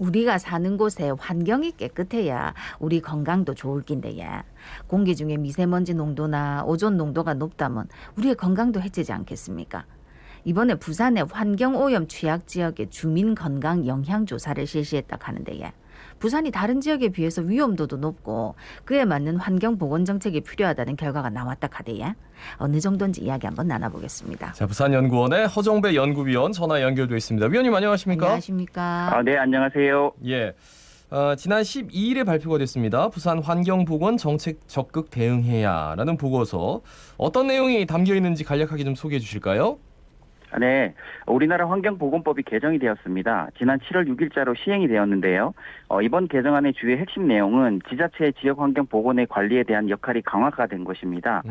우리가 사는 곳에 환경이 깨끗해야 우리 건강도 좋을 낀데 공기 중에 미세먼지 농도나 오존 농도가 높다면 우리의 건강도 해치지 않겠습니까? 이번에 부산의 환경오염 취약 지역의 주민 건강 영향 조사를 실시했다고 하는데 부산이 다른 지역에 비해서 위험도도 높고 그에 맞는 환경 보건 정책이 필요하다는 결과가 나왔다 카대요. 어느 정도인지 이야기 한번 나눠보겠습니다. 자, 부산연구원의 허정배 연구위원 전화 연결돼 있습니다. 위원님 안녕하십니까? 안녕하십니까? 네, 안녕하세요. 예. 지난 12일에 발표가 됐습니다. 부산 환경보건 정책 적극 대응해야라는 보고서. 어떤 내용이 담겨 있는지 간략하게 좀 소개해 주실까요? 네, 우리나라 환경보건법이 개정이 되었습니다. 지난 7월 6일자로 시행이 되었는데요. 이번 개정안의 주요 핵심 내용은 지자체의 지역 환경 보건의 관리에 대한 역할이 강화가 된 것입니다.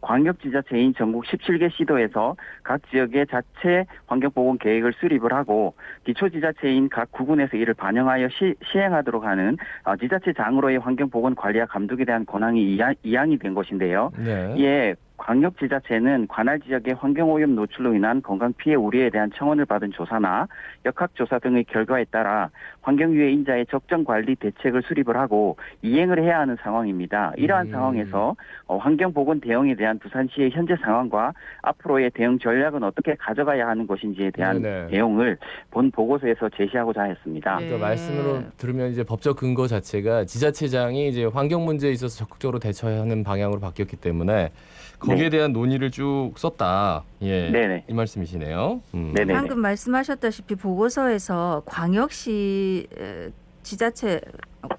광역지자체인 전국 17개 시도에서 각 지역의 자체 환경보건 계획을 수립을 하고 기초지자체인 각 구군에서 이를 반영하여 시행하도록 하는 지자체장으로의 환경보건 관리와 감독에 대한 권한이 이양이 된 것인데요. 네. 이에 광역지자체는 관할 지역의 환경오염 노출로 인한 건강피해 우려에 대한 청원을 받은 조사나 역학조사 등의 결과에 따라 환경유해 인자의 적정관리 대책을 수립을 하고 이행을 해야 하는 상황입니다. 이러한 상황에서 환경보건 대응에 대한 부산시의 현재 상황과 앞으로의 대응 전략은 어떻게 가져가야 하는 것인지에 대한 내용을 본 보고서에서 제시하고자 했습니다. 그러니까 말씀으로 들으면 이제 법적 근거 자체가 지자체장이 이제 환경 문제에 있어서 적극적으로 대처하는 방향으로 바뀌었기 때문에 거기에 대한 논의를 쭉 썼다. 예, 네네. 이 말씀이시네요. 네네. 방금 말씀하셨다시피 보고서에서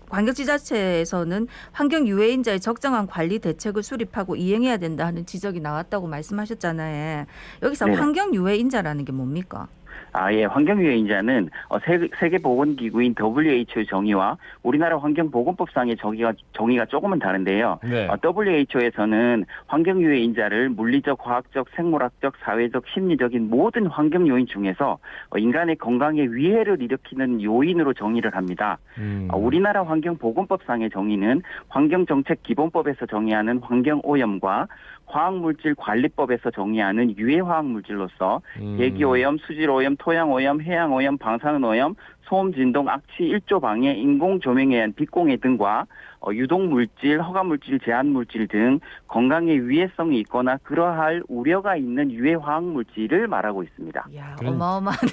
광역지자체에서는 환경 유해인자의 적정한 관리 대책을 수립하고 이행해야 된다는 지적이 나왔다고 말씀하셨잖아요. 여기서 네네. 환경 유해인자라는 게 뭡니까? 예, 환경유해인자는 세계보건기구인 WHO 정의와 우리나라 환경보건법상의 정의가 조금은 다른데요. 네. WHO에서는 환경유해인자를 물리적, 화학적, 생물학적, 사회적, 심리적인 모든 환경 요인 중에서 인간의 건강에 위해를 일으키는 요인으로 정의를 합니다. 우리나라 환경보건법상의 정의는 환경정책기본법에서 정의하는 환경오염과 화학물질관리법에서 정의하는 유해화학물질로서 대기오염, 수질오염, 토양오염, 해양오염, 방사능오염, 소음, 진동, 악취, 일조 방해, 인공조명에 의한 빛공해 등과 유독물질, 허가물질, 제한물질 등 건강에 위해성이 있거나 그러할 우려가 있는 유해화학물질을 말하고 있습니다. 이야, 어마어마하네.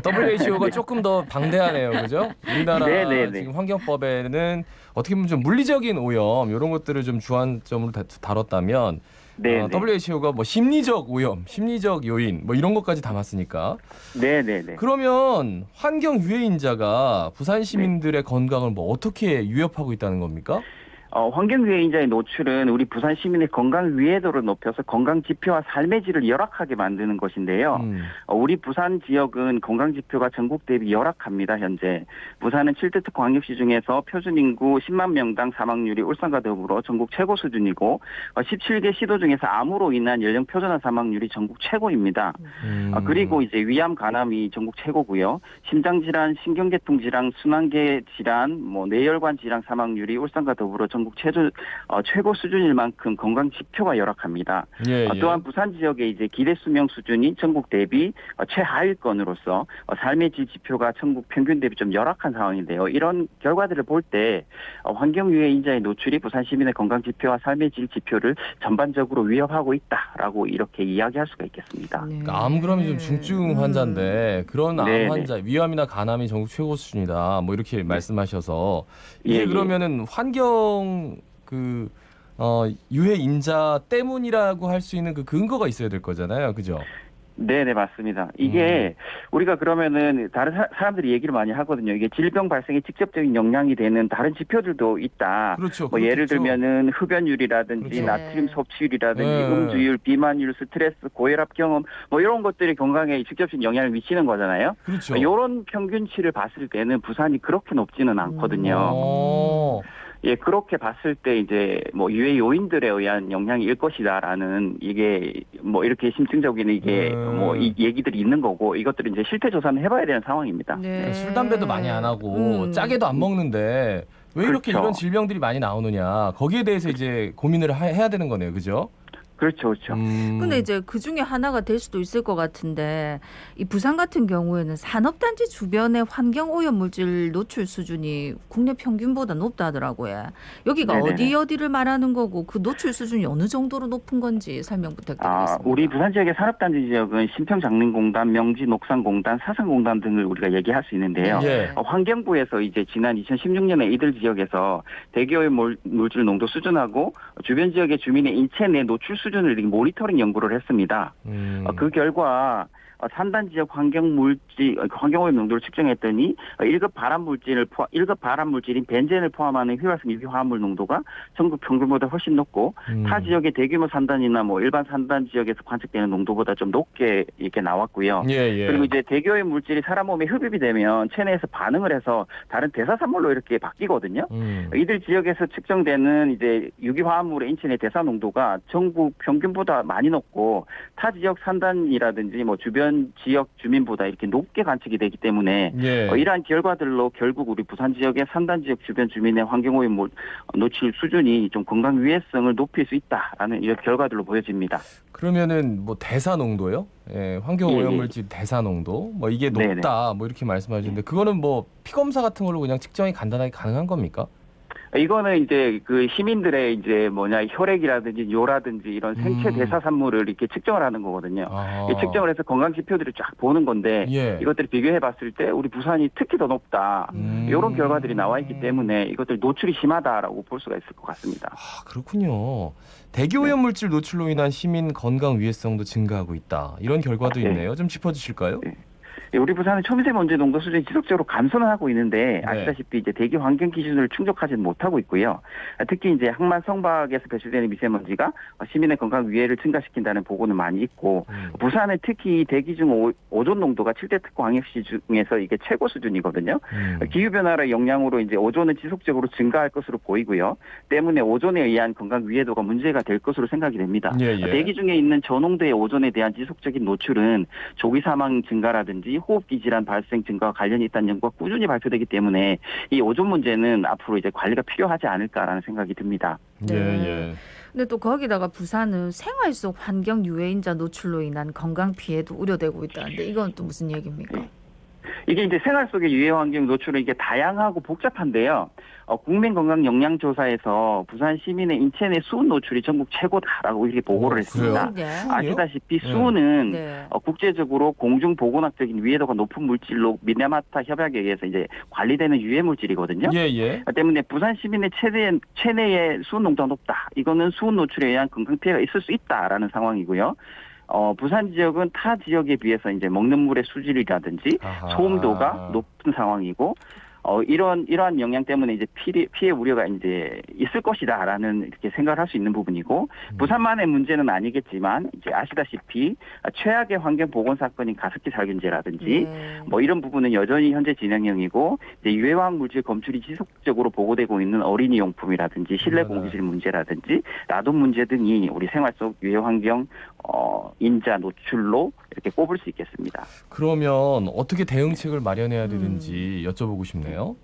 WHO가 조금 더 방대하네요, 그죠? 우리나라 지금 환경법에는 어떻게 보면 좀 물리적인 오염 이런 것들을 좀 주안점으로 다뤘다면 WHO가 뭐 심리적 오염, 심리적 요인 뭐 이런 것까지 담았으니까. 네네네. 그러면 환경 유해인자가 부산 시민들의 건강을 뭐 어떻게 위협하고 있다는 겁니까? 환경유해인자의 노출은 우리 부산 시민의 건강 위해도를 높여서 건강 지표와 삶의 질을 열악하게 만드는 것인데요. 우리 부산 지역은 건강 지표가 전국 대비 열악합니다. 현재 부산은 7대 광역시 중에서 표준 인구 10만 명당 사망률이 울산과 더불어 전국 최고 수준이고 17개 시도 중에서 암으로 인한 연령 표준화 사망률이 전국 최고입니다. 그리고 이제 위암, 간암이 전국 최고고요. 심장 질환, 신경계통 질환, 순환계 질환, 뇌혈관 질환 사망률이 울산과 더불어 전국 최고 수준일 만큼 건강 지표가 열악합니다. 또한 부산 지역의 이제 기대 수명 수준이 전국 대비 최하위권으로서 삶의 질 지표가 전국 평균 대비 좀 열악한 상황인데요. 이런 결과들을 볼 때 환경 유해 인자의 노출이 부산 시민의 건강 지표와 삶의 질 지표를 전반적으로 위협하고 있다라고 이렇게 이야기할 수가 있겠습니다. 그러니까 암 그러면 좀 중증 환자인데 그런 암 환자 위암이나 간암이 전국 최고 수준이다. 뭐 이렇게 말씀하셔서 이게 그러면은 환경 유해 인자 때문이라고 할 수 있는 그 근거가 있어야 될 거잖아요, 그죠? 네네, 맞습니다. 이게 우리가 그러면은 다른 사람들이 얘기를 많이 하거든요. 이게 질병 발생에 직접적인 영향이 되는 다른 지표들도 있다. 그렇죠. 예를 들면은 흡연율이라든지 나트륨 섭취율이라든지 음주율, 비만율, 스트레스, 고혈압 경험 이런 것들이 건강에 직접적인 영향을 미치는 거잖아요. 그렇죠. 이런 평균치를 봤을 때는 부산이 그렇게 높지는 않거든요. 예, 그렇게 봤을 때 이제 유해 요인들에 의한 영향일 것이다라는 이게 이렇게 심층적인 이게 이 얘기들이 있는 거고 이것들을 이제 실태 조사는 해봐야 되는 상황입니다. 그러니까 술 담배도 많이 안 하고 짜게도 안 먹는데 왜 이렇게 이런 질병들이 많이 나오느냐 거기에 대해서 이제 고민을 해야 되는 거네요, 그죠? 그렇죠, 그렇죠. 근데 이제 그 중에 하나가 될 수도 있을 것 같은데 이 부산 같은 경우에는 산업단지 주변의 환경 오염 물질 노출 수준이 국내 평균보다 높다 하더라고요. 여기가 네네네. 어디를 말하는 거고 그 노출 수준이 어느 정도로 높은 건지 설명 부탁드리겠습니다. 우리 부산 지역의 산업단지 지역은 신평장림공단, 명지녹산공단, 사상공단 등을 우리가 얘기할 수 있는데요. 예. 환경부에서 이제 지난 2016년에 이들 지역에서 대기오염 물질 농도 수준하고 주변 지역의 주민의 인체 내 노출 수준을 이렇게 모니터링 연구를 했습니다. 그 결과 산단 지역 환경오염 농도를 측정했더니 1급 발암 물질인 벤젠을 포함하는 희화성 유기화합물 농도가 전국 평균보다 훨씬 높고 타 지역의 대규모 산단이나 뭐 일반 산단 지역에서 관측되는 농도보다 좀 높게 이렇게 나왔고요. 예. 그리고 이제 대기오염 물질이 사람 몸에 흡입이 되면 체내에서 반응을 해서 다른 대사산물로 이렇게 바뀌거든요. 이들 지역에서 측정되는 이제 유기화합물의 인체 내 대사 농도가 전국 평균보다 많이 높고 타 지역 산단이라든지 뭐 주변 지역 주민보다 이렇게 높게 관측이 되기 때문에 이러한 결과들로 결국 우리 부산 지역의 산단 지역 주변 주민의 환경오염 노출 수준이 좀 건강 위해성을 높일 수 있다라는 이런 결과들로 보여집니다. 그러면은 뭐 대사 농도요? 예, 환경오염물질 대사 농도 뭐 이게 높다 네네. 뭐 이렇게 말씀하시는데 그거는 뭐 피검사 같은 걸로 그냥 측정이 간단하게 가능한 겁니까? 이거는 이제 그 시민들의 이제 혈액이라든지 뇨라든지 이런 생체 대사산물을 이렇게 측정을 하는 거거든요. 이 측정을 해서 건강 지표들을 쫙 보는 건데 이것들을 비교해 봤을 때 우리 부산이 특히 더 높다. 이런 결과들이 나와 있기 때문에 이것들 노출이 심하다라고 볼 수가 있을 것 같습니다. 그렇군요. 대기오염 물질 노출로 인한 시민 건강 위해성도 증가하고 있다. 이런 결과도 있네요. 좀 짚어주실까요? 우리 부산은 초미세먼지 농도 수준이 지속적으로 감소는 하고 있는데 아시다시피 이제 대기 환경 기준을 충족하지는 못하고 있고요. 특히 이제 항만 성박에서 배출되는 미세먼지가 시민의 건강 위해를 증가시킨다는 보고는 많이 있고 부산은 특히 대기 중 오존 농도가 7대 특구 광역시 중에서 이게 최고 수준이거든요. 기후 변화의 영향으로 이제 오존은 지속적으로 증가할 것으로 보이고요. 때문에 오존에 의한 건강 위해도가 문제가 될 것으로 생각이 됩니다. 대기 중에 있는 저농도의 오존에 대한 지속적인 노출은 조기 사망 증가라든지 호흡기 질환 발생 증가와 관련이 있다는 연구가 꾸준히 발표되기 때문에 이 오존 문제는 앞으로 이제 관리가 필요하지 않을까라는 생각이 듭니다. 근데 또 거기다가 부산은 생활 속 환경 유해인자 노출로 인한 건강 피해도 우려되고 있다는데 이건 또 무슨 얘기입니까? 이게 이제 생활 속의 유해 환경 노출은 이게 다양하고 복잡한데요. 국민건강영양조사에서 부산 시민의 인체 내 수은 노출이 전국 최고다라고 이렇게 보고를 했습니다. 아시다시피 수은은 국제적으로 공중보건학적인 위해도가 높은 물질로 미네마타 협약에 의해서 이제 관리되는 유해 물질이거든요. 때문에 부산 시민의 체내의 수은 농도가 높다. 이거는 수은 노출에 의한 건강 피해가 있을 수 있다라는 상황이고요. 부산 지역은 타 지역에 비해서 이제 먹는 물의 수질이라든지 소음도가 높은 상황이고 이러한 영향 때문에 이제 피해 우려가 이제 있을 것이다라는 이렇게 생각을 할 수 있는 부분이고 부산만의 문제는 아니겠지만 이제 아시다시피 최악의 환경 보건 사건인 가습기 살균제라든지 뭐 이런 부분은 여전히 현재 진행형이고 이제 유해화학 물질 검출이 지속적으로 보고되고 있는 어린이 용품이라든지 실내 공기질 문제라든지 라돈 문제 등이 우리 생활 속 유해 환경 인자 노출로 이렇게 꼽을 수 있겠습니다. 그러면 어떻게 대응책을 마련해야 되는지 여쭤보고 싶네요.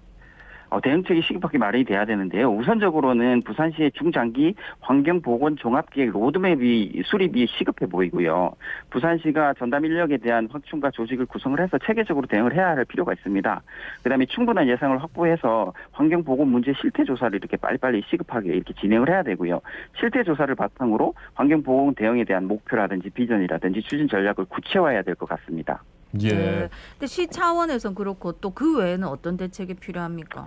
대응책이 시급하게 마련이 돼야 되는데요. 우선적으로는 부산시의 중장기 환경보건 종합계획 로드맵이 수립이 시급해 보이고요. 부산시가 전담 인력에 대한 확충과 조직을 구성을 해서 체계적으로 대응을 해야 할 필요가 있습니다. 그다음에 충분한 예산을 확보해서 환경보건 문제 실태조사를 이렇게 빨리빨리 시급하게 이렇게 진행을 해야 되고요. 실태조사를 바탕으로 환경보건 대응에 대한 목표라든지 비전이라든지 추진 전략을 구체화해야 될 것 같습니다. 근데 시 차원에서는 그렇고 또 그 외에는 어떤 대책이 필요합니까?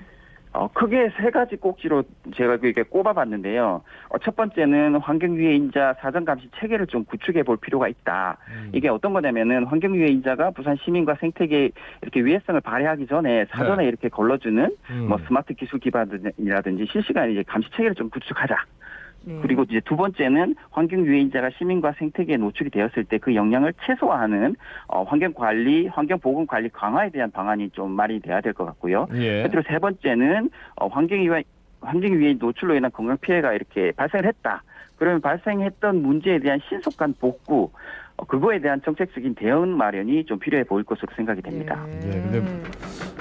크게 세 가지 꼭지로 제가 이렇게 꼽아봤는데요. 첫 번째는 환경유해인자 사전감시 체계를 좀 구축해 볼 필요가 있다. 이게 어떤 거냐면은 환경유해인자가 부산 시민과 생태계에 이렇게 위해성을 발휘하기 전에 사전에 이렇게 걸러주는 뭐 스마트 기술 기반이라든지 실시간 이제 감시 체계를 좀 구축하자. 그리고 이제 두 번째는 환경유해인자가 시민과 생태계에 노출이 되었을 때 그 영향을 최소화하는 환경관리, 환경보건관리 강화에 대한 방안이 좀 마련이 돼야 될 것 같고요. 끝으로 세 번째는 환경유해 노출로 인한 건강 피해가 이렇게 발생을 했다. 그러면 발생했던 문제에 대한 신속한 복구, 그거에 대한 정책적인 대응 마련이 좀 필요해 보일 것으로 생각이 됩니다. 근데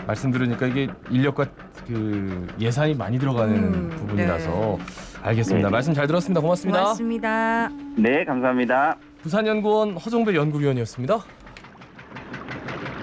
말씀 들으니까 이게 인력과 그 예산이 많이 들어가는 부분이라서 알겠습니다. 네네. 말씀 잘 들었습니다. 고맙습니다. 고맙습니다. 네, 감사합니다. 부산연구원 허종배 연구위원이었습니다.